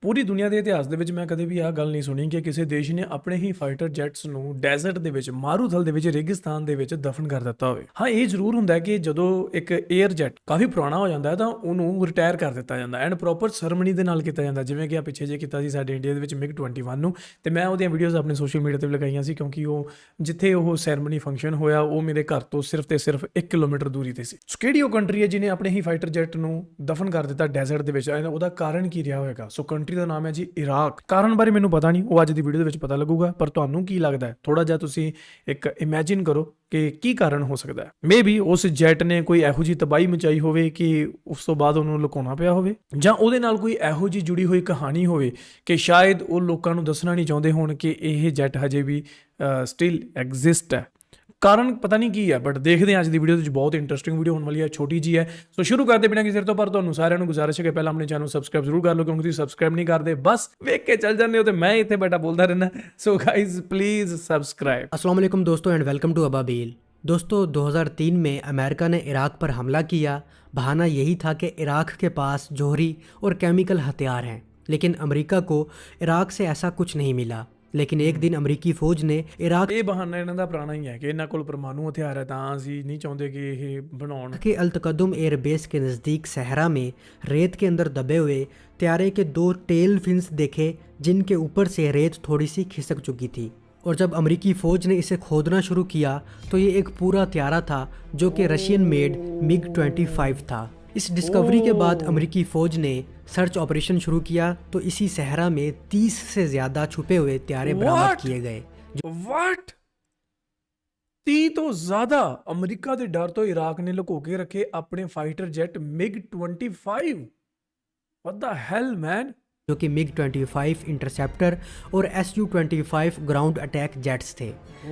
ਪੂਰੀ ਦੁਨੀਆ ਦੇ ਇਤਿਹਾਸ ਦੇ ਵਿੱਚ ਮੈਂ ਕਦੇ ਵੀ ਆਹ ਗੱਲ ਨਹੀਂ ਸੁਣੀ ਕਿ ਕਿਸੇ ਦੇਸ਼ ਨੇ ਆਪਣੇ ਹੀ ਫਾਈਟਰ ਜੈਟਸ ਨੂੰ ਡੈਜ਼ਰਟ ਦੇ ਵਿੱਚ, ਮਾਰੂਥਲ ਦੇ ਵਿੱਚ, ਰੇਗਿਸਤਾਨ ਦੇ ਵਿੱਚ ਦਫਨ ਕਰ ਦਿੱਤਾ ਹੋਵੇ। ਹਾਂ, ਇਹ ਜ਼ਰੂਰ ਹੁੰਦਾ ਹੈ ਕਿ ਜਦੋਂ ਇੱਕ 에ਅਰ ਜੈਟ ਕਾਫੀ ਪੁਰਾਣਾ ਹੋ ਜਾਂਦਾ ਹੈ ਤਾਂ ਉਹਨੂੰ ਰਿਟਾਇਰ ਕਰ ਦਿੱਤਾ ਜਾਂਦਾ ਐਂਡ ਪ੍ਰੋਪਰ ਸੈਰੇਮਨੀ ਦੇ ਨਾਲ ਕੀਤਾ ਜਾਂਦਾ, ਜਿਵੇਂ ਕਿ ਆ ਪਿੱਛੇ ਜੇ ਕੀਤਾ ਸੀ ਸਾਡੇ ਇੰਡੀਆ ਦੇ ਵਿੱਚ MiG-21 ਨੂੰ। ਤੇ ਮੈਂ ਉਹਦੀਆਂ ਵੀਡੀਓਜ਼ ਆਪਣੇ ਸੋਸ਼ਲ ਮੀਡੀਆ ਤੇ ਵੀ ਲਗਾਈਆਂ ਸੀ, ਕਿਉਂਕਿ ਉਹ ਜਿੱਥੇ ਉਹ ਸੈਰੇਮਨੀ ਫੰਕਸ਼ਨ ਹੋਇਆ ਉਹ ਮੇਰੇ ਘਰ ਤੋਂ ਸਿਰਫ ਤੇ ਸਿਰਫ 1 ਕਿਲੋਮੀਟਰ ਦੂਰੀ ਤੇ ਸੀ। ਸੋ ਕਿਹੜੀ ਉਹ ਕੰਟਰੀ ਹੈ ਜਿਹਨੇ ਆਪਣੇ ਹੀ ਫਾਈਟਰ ਜੈਟ ਨੂੰ ਦਫਨ ਕਰ ਦਿੱਤਾ ਡੈਜ਼ਰਟ ਦੇ ਵਿੱਚ? ਉਹਦਾ ਕਾਰਨ ਕੀ ਰਿਹਾ ਹੋਵੇਗਾ? ਸੋ ਕੰਟਰੀ ਦਾ ਨਾਮ ਹੈ ਜੀ ਇਰਾਕ। ਕਾਰਨ ਬਾਰੇ ਮੈਨੂੰ ਪਤਾ ਨਹੀਂ, ਉਹ ਅੱਜ ਦੀ ਵੀਡੀਓ ਦੇ ਵਿੱਚ ਪਤਾ ਲੱਗੂਗਾ। ਪਰ ਤੁਹਾਨੂੰ ਕੀ ਲੱਗਦਾ ਹੈ? ਥੋੜਾ ਜਿਹਾ ਤੁਸੀਂ ਇੱਕ ਇਮੇਜਿਨ ਕਰੋ ਕਿ ਕੀ ਕਾਰਨ ਹੋ ਸਕਦਾ ਹੈ। ਮੇ ਬੀ ਉਸ ਜੈਟ ਨੇ ਕੋਈ ਇਹੋ ਜਿਹੀ ਤਬਾਹੀ ਮਚਾਈ ਹੋਵੇ ਕਿ ਉਸ ਤੋਂ ਬਾਅਦ ਉਹਨੂੰ ਲੁਕਾਉਣਾ ਪਿਆ ਹੋਵੇ, ਜਾਂ ਉਹਦੇ ਨਾਲ ਕੋਈ ਇਹੋ ਜਿਹੀ ਜੁੜੀ ਹੋਈ ਕਹਾਣੀ ਹੋਵੇ ਕਿ ਸ਼ਾਇਦ ਉਹ ਲੋਕਾਂ ਨੂੰ ਦੱਸਣਾ ਨਹੀਂ ਚਾਹੁੰਦੇ ਹੋਣ ਕਿ ਇਹ ਜੈਟ ਹਜੇ ਵੀ ਸਟਿਲ ਐਗਜ਼ਿਸਟ ਹੈ। ਕਾਰਨ ਪਤਾ ਨਹੀਂ ਕੀ ਹੈ, ਬਟ ਦੇਖਦੇ ਹਾਂ ਅੱਜ ਦੀ ਵੀਡੀਓ ਵਿੱਚ। ਬਹੁਤ ਇੰਟਰਸਟਿੰਗ ਵੀਡੀਓ ਹੋਣ ਵਾਲੀ ਹੈ, ਛੋਟੀ ਜੀ ਹੈ। ਸੋ ਸ਼ੁਰੂ ਕਰਦੇ ਬਿਨਾਂ ਕਿਸੇ ਤੋਂ, ਪਰ ਤੁਹਾਨੂੰ ਸਾਰਿਆਂ ਨੂੰ ਗੁਜ਼ਾਰਿਸ਼ ਹੈ ਕਿ ਪਹਿਲਾਂ ਆਪਣੇ ਚੈਨਲ ਨੂੰ ਸਬਸਕ੍ਰਾਈਬ ਜ਼ਰੂਰ ਕਰ ਲਓ, ਕਿਉਂਕਿ ਤੁਸੀਂ ਸਬਸਕ੍ਰਾਈਬ ਨਹੀਂ ਕਰਦੇ, ਬਸ ਵੇਖ ਕੇ ਚੱਲ ਜਾਂਦੇ ਹੋ ਤੇ ਮੈਂ ਇੱਥੇ ਬੈਠਾ ਬੋਲਦਾ ਰਹਿਣਾ। ਸੋ गाइस प्लीज सब्सक्राइब। अस्सलाम वालेकुम दोस्तों एंड वेलकम टू अबाबील। दोस्तों 2003 में अमेरिका ने इराक पर हमला किया। बहाना यही था कि इराक के पास जौहरी और केमिकल हथियार हैं, लेकिन अमेरिका को इराक से ऐसा कुछ नहीं मिला। लेकिन एक दिन अमरीकी फौज ने इराक ਇਹ ਬਹਾਨਾ ਇਹਨਾਂ ਦਾ ਪੁਰਾਣਾ ਹੀ ਹੈ ਕਿ ਇਹਨਾਂ ਕੋਲ ਪਰਮਾਣੂ ਹਥਿਆਰ ਹੈ, ਤਾਂ ਅਸੀਂ ਨਹੀਂ ਚਾਹੁੰਦੇ ਕਿ ਇਹ ਬਣਾਉਣ। के अल-तकद्दुम एयरबेस के नज़दीक सहरा में रेत के अंदर दबे हुए त्यारे के 2 टेल फिन्स देखे, जिनके ऊपर से रेत थोड़ी सी खिसक चुकी थी। और जब अमरीकी फ़ौज ने इसे खोदना शुरू किया तो ये एक पूरा त्यारा था जो कि रशियन मेड MiG-25 था। इस डिस्कवरी के बाद अमरीकी फ़ौज ने सर्च ऑपरेशन शुरू किया तो इसी सहरा में 30 से ज़्यादा छुपे हुए त्यारे बरामद किए गए। ਵਾਟ 30 ਤੋਂ ਜ਼ਿਆਦਾ ਅਮਰੀਕਾ ਦੇ ਡਰ ਤੋਂ ਇਰਾਕ ਨੇ ਲੁਕੋ ਕੇ ਰੱਖੇ ਆਪਣੇ fighter jet MiG-25। What the hell man? जो कि MiG-25 इंटरसेप्टर और Su-25 ग्राउंड अटैक जेट्स थे।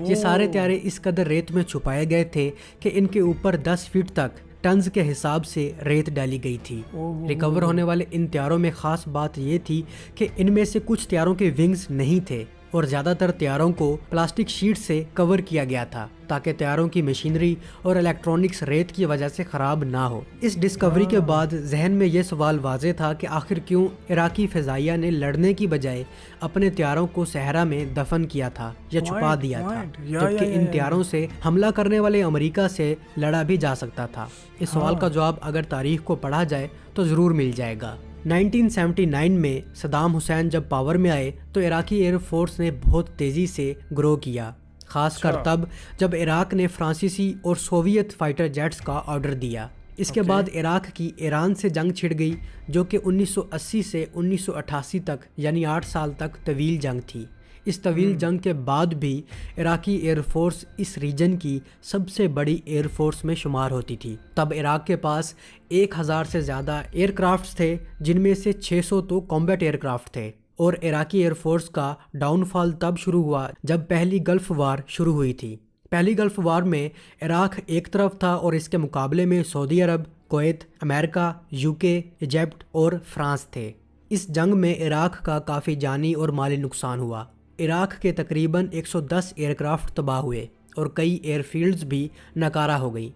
ये सारे त्यारे इस कदर रेत में छुपाए गए थे कि इनके ऊपर 10 फीट तक टन्स के हिसाब से रेत डाली गई थी। रिकवर होने वाले इन त्यारों में ख़ास बात ये थी कि इनमें से कुछ त्यारों के विंग्स नहीं थे और ज़्यादातर त्यारों को प्लास्टिक शीट से कवर किया गया था ताकि त्यारों की मशीनरी और इलेक्ट्रॉनिक्स रेत की वजह से ख़राब ना हो। इस डिस्कवरी के बाद जहन में ये सवाल वाज़े था कि आखिर क्यों इराकी फ़िज़ाइया ने लड़ने की बजाय अपने त्यारों को सहरा में दफन किया था या छुपा दिया था, जबकि इन त्यारों से हमला करने वाले अमेरिका से लड़ा भी जा सकता था। इस सवाल का जवाब अगर तारीख़ को पढ़ा जाए तो ज़रूर मिल जाएगा। 1979 में सदाम हुसैन जब पावर में आए तो इराकी एयर फोर्स ने बहुत तेज़ी से ग्रो किया, ख़ासकर तब जब इराक ने फ्रांसीसी और सोवियत फाइटर जेट्स का ऑर्डर दिया। इसके बाद इराक की ईरान से जंग छिड़ गई, जो कि 1980 से 1988 तक यानी 8 साल तक तवील जंग थी। इस तवील जंग के बाद भी इराकी एयरफोर्स इस रीजन की सबसे बड़ी एयरफोर्स में शुमार होती थी। तब इराक के पास 1000 से ज़्यादा एयरक्राफ्ट्स थे, जिनमें से 600 तो कॉम्बैट एयरक्राफ्ट थे। और इराकी एयरफोर्स का डाउनफॉल तब शुरू हुआ जब पहली गल्फ़ वार शुरू हुई थी। पहली गल्फ़ वार में इराक एक तरफ था और इसके मुकाबले में सऊदी अरब, कुवैत, अमेरिका, यूके, इजिप्ट और फ्रांस थे। इस जंग में इराक का काफ़ी जानी और माली नुकसान हुआ। इराक के तकरीबन 110 एयरक्राफ्ट तबाह हुए और कई एयरफील्ड्स भी नकारा हो गई।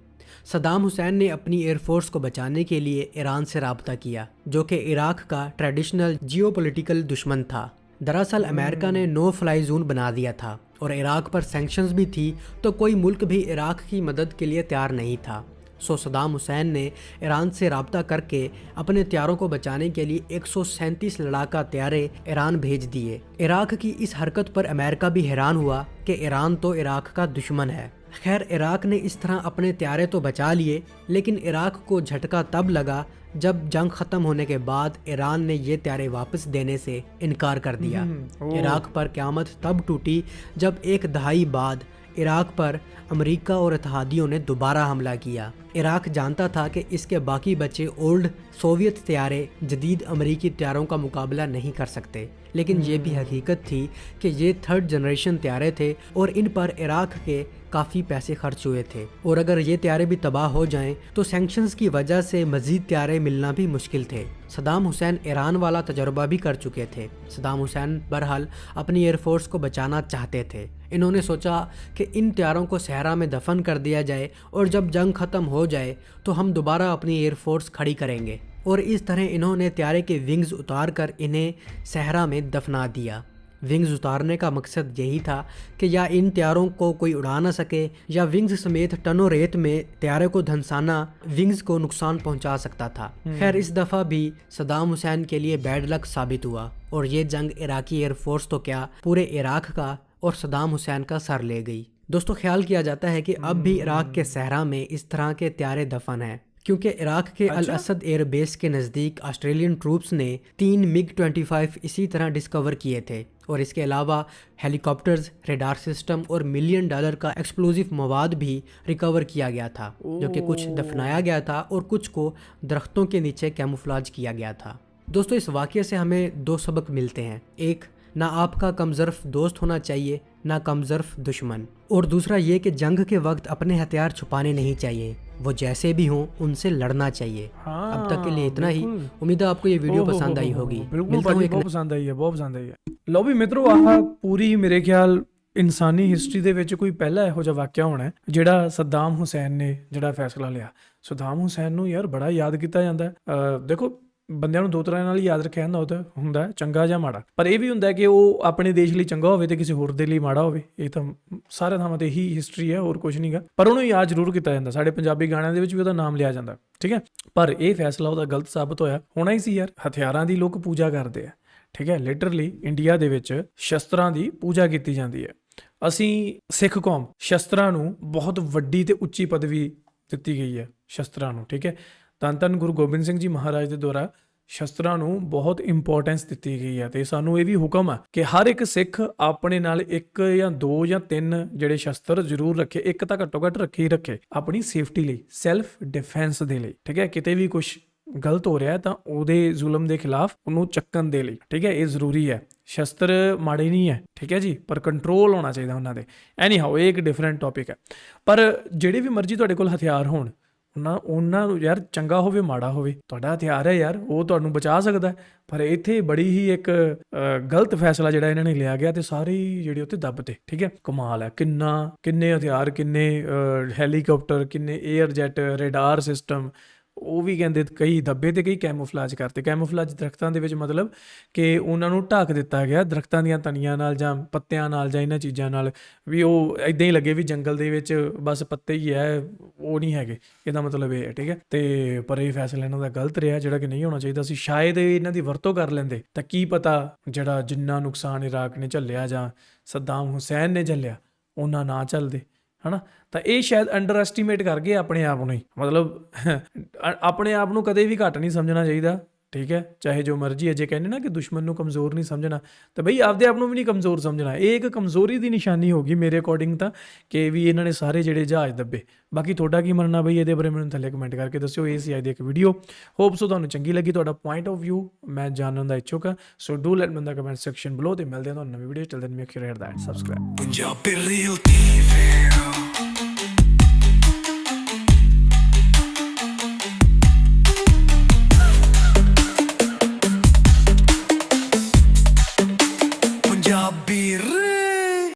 सदाम हुसैन ने अपनी एयरफोर्स को बचाने के लिए ईरान से रब्ता किया, जो कि इराक का ट्रेडिशनल जियोपॉलिटिकल दुश्मन था। दरअसल अमेरिका ने नो फ्लाई जोन बना दिया था और इराक पर सैंक्शंस भी थी, तो कोई मुल्क भी इराक की मदद के लिए तैयार नहीं था। सो सदाम हुसैन ने ईरान से रब्ता करके अपने त्यारों को बचाने के लिए 137 लड़ाका त्यारे ईरान भेज दिए। इराक की इस हरकत पर अमेरिका भी हैरान हुआ कि ईरान तो इराक का दुश्मन है। खैर, इराक ने इस तरह अपने त्यारे तो बचा लिए, लेकिन इराक को झटका तब लगा जब जंग ख़त्म होने के बाद ईरान ने ये त्यारे वापस देने से इनकार कर दिया। इराक पर क़यामत तब टूटी जब एक दहाई बाद इराक पर अमेरिका और इत्तेहादियों ने दोबारा हमला किया। इराक जानता था कि इसके बाकी बचे ओल्ड सोवियत त्यारे जदीद अमेरिकी त्यारों का मुकाबला नहीं कर सकते, लेकिन ये भी हकीकत थी कि ये 3rd जनरेशन त्यारे थे और इन पर इराक के काफ़ी पैसे खर्च हुए थे, और अगर ये त्यारे भी तबाह हो जाएं तो सैंक्शंस की वजह से मज़ीद त्यारे मिलना भी मुश्किल थे। सदाम हुसैन ईरान वाला तजर्बा भी कर चुके थे। सदाम हुसैन बहरहाल अपनी एयरफोर्स को बचाना चाहते थे। इन्होंने सोचा कि इन त्यारों को सहरा में दफन कर दिया जाए और जब जंग ख़त्म हो जाए तो हम दोबारा अपनी एयरफोर्स खड़ी करेंगे। और इस तरह इन्होंने त्यारे के विंग्स उतार कर इन्हें सहरा में दफना दिया। विंग्स उतारने का मकसद यही था कि या इन त्यारों को कोई उड़ा ना सके या विंग्स समेत टनों रेत में त्यारे को धंसाना विंग्स को नुकसान पहुंचा सकता था। खैर इस दफ़ा भी सद्दाम हुसैन के लिए बैड लक साबित हुआ और ये जंग इराकी एयरफोर्स तो क्या पूरे इराक का और सद्दाम हुसैन का सर ले गई। दोस्तों ख्याल किया जाता है कि अब भी इराक के सहरा में इस तरह के त्यारे दफन हैं, क्योंकि इराक के अल असद एयर बेस के नज़दीक ऑस्ट्रेलियन ट्रूप्स ने 3 MiG-25 इसी तरह डिस्कवर किए थे और इसके अलावा हेलीकॉप्टर्स, रेडार सिस्टम और $1 मिलियन का एक्सप्लोजिव मवाद भी रिकवर किया गया था, जो कि कुछ दफनाया गया था और कुछ को दरख्तों के नीचे कैमोफ्लेज किया गया था। दोस्तों इस वाक़ये से हमें 2 सबक मिलते हैं। एक, ना आपका कमज़र्फ दोस्त होना चाहिए ना कमज़र्फ दुश्मन, और दूसरा ये कि जंग के वक्त अपने हथियार छुपाने नहीं चाहिए, वो जैसे भी हों उनसे लड़ना चाहिए। अब तक के लिए इतना ही। उम्मीद है आपको ये वीडियो पसंद आई होगी। मिलता हूं बहुत पसंद आई है, बहुत पसंਦ ਆਈ ਹੈ। ਲਓ ਵੀ ਮਿੱਤਰੋ, ਆਹ ਪੂਰੀ ਮੇਰੇ ਖਿਆਲ ਇਨਸਾਨੀ ਹਿਸਟਰੀ ਦੇ ਵਿੱਚ ਕੋਈ ਪਹਿਲਾ ਇਹੋ ਜਿਹਾ ਵਾਕਿਆ ਹੋਣਾ ਜਿਹੜਾ ਸੱਦਾਮ ਹੁਸੈਨ ਨੇ ਜਿਹੜਾ ਫੈਸਲਾ ਲਿਆ। ਸੱਦਾਮ ਹੁਸੈਨ ਨੂੰ ਯਾਰ ਬੜਾ ਯਾਦ ਕੀਤਾ ਜਾਂਦਾ। ਦੇਖੋ ਬੰਦਿਆਂ ਨੂੰ 2 ਤਰ੍ਹਾਂ ਨਾਲ ਯਾਦ ਰੱਖਿਆ ਜਾਂਦਾ ਹੁੰਦਾ ਚੰਗਾ ਜਾਂ ਮਾੜਾ, ਪਰ ਇਹ ਵੀ ਹੁੰਦਾ ਕਿ ਉਹ ਆਪਣੇ ਦੇਸ਼ ਲਈ ਚੰਗਾ ਹੋਵੇ ਤੇ ਕਿਸੇ ਹੋਰ ਦੇ ਲਈ ਮਾੜਾ ਹੋਵੇ। ਇਹ ਤਾਂ ਸਾਰੇ ਥਾਵਾਂ ਤੇ ਇਹੀ ਹਿਸਟਰੀ ਹੈ, ਹੋਰ ਕੁਝ ਨਹੀਂਗਾ। ਪਰ ਉਹਨੂੰ ਯਾਦ ਜ਼ਰੂਰ ਕੀਤਾ ਜਾਂਦਾ। ਸਾਡੇ ਪੰਜਾਬੀ ਗਾਣਿਆਂ ਦੇ ਵਿੱਚ ਵੀ ਉਹਦਾ ਨਾਮ ਲਿਆ ਜਾਂਦਾ, ਠੀਕ ਹੈ। ਪਰ ਇਹ ਫੈਸਲਾ ਉਹਦਾ ਗਲਤ ਸਾਬਤ ਹੋਣਾ ਹੀ ਸੀ ਯਾਰ। ਹਥਿਆਰਾਂ ਦੀ ਲੋਕ ਪੂਜਾ ਕਰਦੇ ਆ, ਠੀਕ ਹੈ। ਲਿਟਰਲੀ ਇੰਡੀਆ ਦੇ ਵਿੱਚ ਸ਼ਸਤਰਾਂ ਦੀ ਪੂਜਾ ਕੀਤੀ ਜਾਂਦੀ ਹੈ। ਅਸੀਂ ਸਿੱਖ ਕੌਮ ਸ਼ਸਤਰਾਂ ਨੂੰ ਬਹੁਤ ਵੱਡੀ ਤੇ ਉੱਚੀ ਪਦਵੀ ਦਿੱਤੀ ਗਈ ਹੈ ਸ਼ਸਤਰਾਂ ਨੂੰ, ਠੀਕ ਹੈ। ਧੰਨ ਧੰਨ ਗੁਰੂ ਗੋਬਿੰਦ ਸਿੰਘ ਜੀ ਮਹਾਰਾਜ ਦੇ ਦੁਆਰਾ ਸ਼ਸਤਰਾਂ ਨੂੰ ਬਹੁਤ ਇੰਪੋਰਟੈਂਸ ਦਿੱਤੀ ਗਈ ਹੈ ਤੇ ਸਾਨੂੰ ਇਹ ਵੀ ਹੁਕਮ ਆ ਕਿ ਹਰ ਇੱਕ ਸਿੱਖ ਆਪਣੇ ਨਾਲ 1 ਜਾਂ 2 ਜਾਂ 3 ਜਿਹੜੇ ਸ਼ਸਤਰ ਜ਼ਰੂਰ ਰੱਖੇ। ਇੱਕ ਤਾਂ ਘੱਟੋ ਘੱਟ ਰੱਖੇ ਹੀ ਰੱਖੇ ਆਪਣੀ ਸੇਫਟੀ ਲਈ, ਸੈਲਫ ਡਿਫੈਂਸ ਦੇ ਲਈ, ਠੀਕ ਹੈ। ਕਿਤੇ ਵੀ ਕੁਝ ਗਲਤ ਹੋ ਰਿਹਾ ਤਾਂ ਉਹਦੇ ਜ਼ੁਲਮ ਦੇ ਖਿਲਾਫ ਉਹਨੂੰ ਚੱਕਣ ਦੇ ਲਈ, ਠੀਕ ਹੈ। ਇਹ ਜ਼ਰੂਰੀ ਹੈ। ਸ਼ਸਤਰ ਮਾੜੇ ਨਹੀਂ ਹੈ, ਠੀਕ ਹੈ ਜੀ, ਪਰ ਕੰਟਰੋਲ ਹੋਣਾ ਚਾਹੀਦਾ ਉਹਨਾਂ ਦੇ। ਐਨੀ ਹਾਓ ਇਹ ਇੱਕ ਡਿਫਰੈਂਟ ਟੌਪਿਕ ਹੈ। ਪਰ ਜਿਹੜੇ ਵੀ ਮਰਜ਼ੀ ਤੁਹਾਡੇ ਕੋਲ ਹਥਿਆਰ ਹੋਣ, ਉਹਨਾਂ ਨੂੰ ਯਾਰ ਚੰਗਾ ਹੋਵੇ ਮਾੜਾ ਹੋਵੇ, ਤੁਹਾਡਾ ਹਥਿਆਰ ਹੈ ਯਾਰ, ਉਹ ਤੁਹਾਨੂੰ ਬਚਾ ਸਕਦਾ। ਪਰ ਇੱਥੇ ਬੜੀ ਹੀ ਇੱਕ ਗਲਤ ਫੈਸਲਾ ਜਿਹੜਾ ਇਹਨਾਂ ਨੇ ਲਿਆ ਗਿਆ ਤੇ ਸਾਰੇ ਜਿਹੜੇ ਉੱਤੇ ਦੱਬ ਤੇ, ਠੀਕ ਹੈ। ਕਮਾਲ ਹੈ। ਕਿੰਨੇ ਹਥਿਆਰ, ਕਿੰਨੇ ਹੈਲੀਕਾਪਟਰ, ਕਿੰਨੇ 에ਅਰ ਜੈਟ, ਰੇਡਾਰ ਸਿਸਟਮ, ਉਹ ਵੀ ਕਹਿੰਦੇ ਕਈ ਦੱਬੇ ਤੇ ਕਈ ਕੈਮੋਫਲਾਜ ਕਰਤੇ। ਕੈਮੋਫਲਾਜ ਦਰਖਤਾਂ ਦੇ ਵਿੱਚ ਮਤਲਬ ਕਿ ਉਹਨਾਂ ਨੂੰ ਢੱਕ ਦਿੱਤਾ ਗਿਆ ਦਰਖਤਾਂ ਦੀਆਂ ਤਣੀਆਂ ਨਾਲ ਜਾਂ ਪੱਤਿਆਂ ਨਾਲ ਜਾਂ ਇਹਨਾਂ ਚੀਜ਼ਾਂ ਨਾਲ, ਵੀ ਉਹ ਇਦਾਂ ਹੀ ਲੱਗੇ ਵੀ ਜੰਗਲ ਦੇ ਵਿੱਚ ਬਸ ਪੱਤੇ ਹੀ ਹੈ, ਉਹ ਨਹੀਂ ਹੈਗੇ। ਇਹਦਾ ਮਤਲਬ ਇਹ ਹੈ, ਠੀਕ ਹੈ। ਤੇ ਪਰ ਇਹ ਫੈਸਲਾ ਇਹਨਾਂ ਦਾ ਗਲਤ ਰਿਹਾ, ਜਿਹੜਾ ਕਿ ਨਹੀਂ ਹੋਣਾ ਚਾਹੀਦਾ ਸੀ। ਸ਼ਾਇਦ ਇਹਨਾਂ ਦੀ ਵਰਤੋਂ ਕਰ ਲੈਂਦੇ ਤਾਂ ਕੀ ਪਤਾ ਜਿਹੜਾ ਜਿੰਨਾ ਨੁਕਸਾਨ ਇਰਾਕ ਨੇ ਝੱਲਿਆ ਜਾਂ ਸੱਦਾਮ ਹੁਸੈਨ ਨੇ ਝੱਲਿਆ ਉਹਨਾਂ ਨਾ ਝੱਲਦੇ, ਹਨਾ। ਤਾਂ ਇਹ ਸ਼ਾਇਦ ਅੰਡਰ ਐਸਟੀਮੇਟ ਕਰ ਗਏ ਆਪਣੇ ਆਪ ਨੂੰ ਹੀ। ਮਤਲਬ ਆਪਣੇ ਆਪ ਨੂੰ ਕਦੇ ਵੀ ਘੱਟ ਨਹੀਂ ਸਮਝਣਾ ਚਾਹੀਦਾ, ਠੀਕ ਹੈ। ਚਾਹੇ ਜੋ ਮਰਜ਼ੀ ਹੈ। ਜੇ ਕਹਿੰਦੇ ਨਾ ਕਿ ਦੁਸ਼ਮਣ ਨੂੰ ਕਮਜ਼ੋਰ ਨਹੀਂ ਸਮਝਣਾ, ਤਾਂ ਬਈ ਆਪਦੇ ਆਪ ਨੂੰ ਵੀ ਨਹੀਂ ਕਮਜ਼ੋਰ ਸਮਝਣਾ। ਇਹ ਇੱਕ ਕਮਜ਼ੋਰੀ ਦੀ ਨਿਸ਼ਾਨੀ ਹੋ ਗਈ ਮੇਰੇ ਅਕੋਰਡਿੰਗ ਤਾਂ, ਕਿ ਵੀ ਇਹਨਾਂ ਨੇ ਸਾਰੇ ਜਿਹੜੇ ਜਹਾਜ਼ ਦੱਬੇ। ਬਾਕੀ ਤੁਹਾਡਾ ਕੀ ਮੰਨਣਾ ਬਈ ਇਹਦੇ ਬਾਰੇ ਮੈਨੂੰ ਥੱਲੇ ਕਮੈਂਟ ਕਰਕੇ ਦੱਸਿਓ। ਇਹ ਸੀ ਅੱਜ ਦੀ ਇੱਕ ਵੀਡੀਓ। ਹੋਪ ਸੋ ਤੁਹਾਨੂੰ ਚੰਗੀ ਲੱਗੀ। ਤੁਹਾਡਾ ਪੁਆਇੰਟ ਆਫ ਵਿਊ ਮੈਂ ਜਾਣਨ ਦਾ ਇੱਛੁਕ ਹਾਂ। So do let me in the comment section below. ਤੇ ਮਿਲਦੇ ਹਾਂ ਤੁਹਾਨੂੰ ਨਵੀਂ video. Till then make sure hit that subscribe.